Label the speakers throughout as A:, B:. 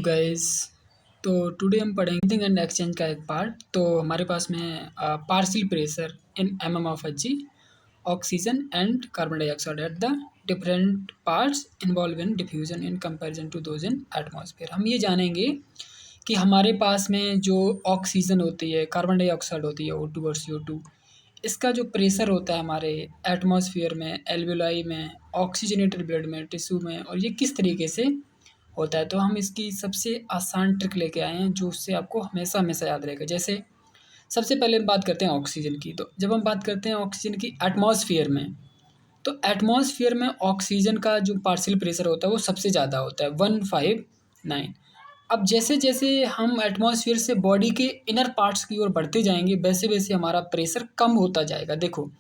A: Guys. तो today हम पढ़ेंगे ब्रीथिंग एंड एक्सचेंज का एक पार्ट। तो हमारे पास में partial pressure in of H G, oxygen and carbon dioxide at the different parts involve in diffusion in comparison to those in atmosphere. हम ये जानेंगे कि हमारे पास में जो ऑक्सीजन होती है, कार्बन डाइऑक्साइड होती है O2 और CO2, इसका जो प्रेशर होता है हमारे एटमॉस्फेयर में, एल्वियोलाई में, ऑक्सीजनेटेड ब्लड में, टिश्यू में, और ये किस तरीके से होता है। तो हम इसकी सबसे आसान ट्रिक लेके आए हैं जो उससे आपको हमेशा हमेशा याद रहेगा। जैसे सबसे पहले हम बात करते हैं ऑक्सीजन की। तो जब हम बात करते हैं ऑक्सीजन की एटमॉस्फेयर में, तो एटमॉस्फेयर में ऑक्सीजन का जो पार्शियल प्रेशर होता है वो सबसे ज़्यादा होता है 159। अब जैसे जैसे हम एटमॉस्फेयर से बॉडी के इनर पार्ट्स की ओर बढ़ते जाएंगे, वैसे वैसे हमारा प्रेशर कम होता जाएगा। देखो,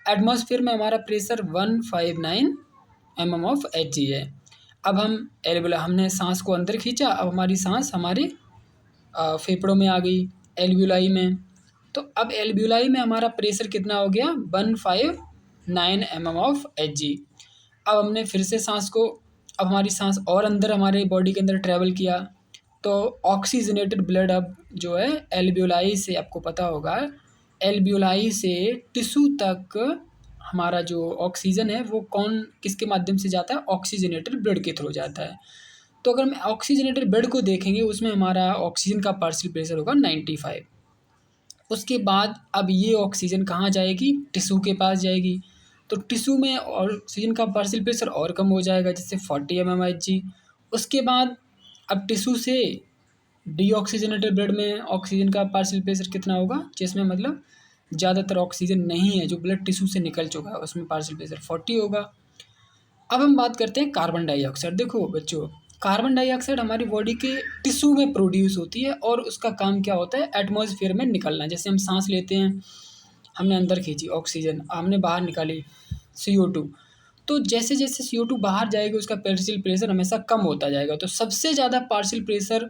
A: एटमॉस्फेयर में हमारा प्रेशर 159 ऑफ एच जी है। अब हम एल्वियोलाई, हमने सांस को अंदर खींचा, अब हमारी सांस हमारे फेफड़ों में आ गई, एल्वियोलाई में। तो अब एल्वियोलाई में हमारा प्रेशर कितना हो गया, 159 ऑफ एच जी। अब हमने फिर से सांस को, अब हमारी सांस और अंदर हमारे बॉडी के अंदर ट्रैवल किया, तो ऑक्सीजनेटेड ब्लड अब जो है एल्वियोलाई से, आपको पता होगा, एल्वियोलाई से टिश्यू तक हमारा जो ऑक्सीजन है वो कौन किसके माध्यम से जाता है, ऑक्सीजनेटेड ब्लड के थ्रू जाता है। तो अगर हम ऑक्सीजनेटेड ब्लड को देखेंगे, उसमें हमारा ऑक्सीजन का पार्शियल प्रेशर होगा 95। उसके बाद अब ये ऑक्सीजन कहाँ जाएगी, टिश्यू के पास जाएगी। तो टिश्यू में ऑक्सीजन का पार्शियल प्रेशर और कम हो जाएगा, जैसे 40 एच जी। उसके बाद अब टिश्यू से डीऑक्सीजनेटेड ब्लड में ऑक्सीजन का पार्शियल प्रेशर कितना होगा, जिसमें मतलब ज़्यादातर ऑक्सीजन नहीं है, जो ब्लड टिश्यू से निकल चुका है, उसमें पार्शियल प्रेशर 40 होगा। अब हम बात करते हैं कार्बन डाइऑक्साइड। देखो बच्चों, कार्बन डाइऑक्साइड हमारी बॉडी के टिश्यू में प्रोड्यूस होती है और उसका काम क्या होता है, एटमॉस्फेयर में निकलना। जैसे हम सांस लेते हैं, हमने अंदर खींची ऑक्सीजन, हमने बाहर निकाली CO2। तो जैसे जैसे CO2 बाहर जाएगी, उसका पार्शियल प्रेशर हमेशा कम होता जाएगा। तो सबसे ज़्यादा पार्शियल प्रेशर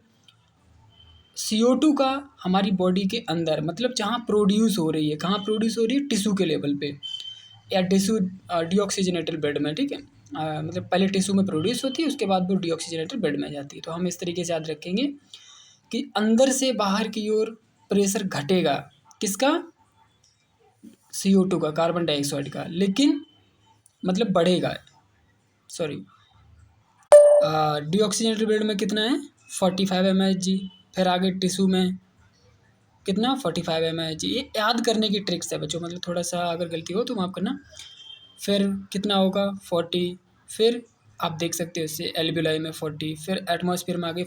A: CO2 का हमारी बॉडी के अंदर, मतलब जहाँ प्रोड्यूस हो रही है, कहाँ प्रोड्यूस हो रही है, टिश्यू के लेवल पे, या टिश्यू डीऑक्सीजनेटेड ब्लड में, ठीक है। मतलब पहले टिश्यू में प्रोड्यूस होती है, उसके बाद वो डीऑक्सीजनेटेड ब्लड में जाती है। तो हम इस तरीके से याद रखेंगे कि अंदर से बाहर की ओर प्रेशर घटेगा, किसका, CO2 का, कार्बन डाइऑक्साइड का, लेकिन मतलब बढ़ेगा, सॉरी, डीऑक्सीजनेटेड ब्लड में कितना है, 45 एच जी। फिर आगे टिश्यू में कितना, 45 एच जी। ये याद करने की ट्रिक्स है बच्चों, मतलब थोड़ा सा अगर गलती हो तो माफ़ करना। फिर कितना होगा, 40। फिर आप देख सकते हो इससे एल्वियोलाई में 40, फिर एटमॉस्फेयर में आ गई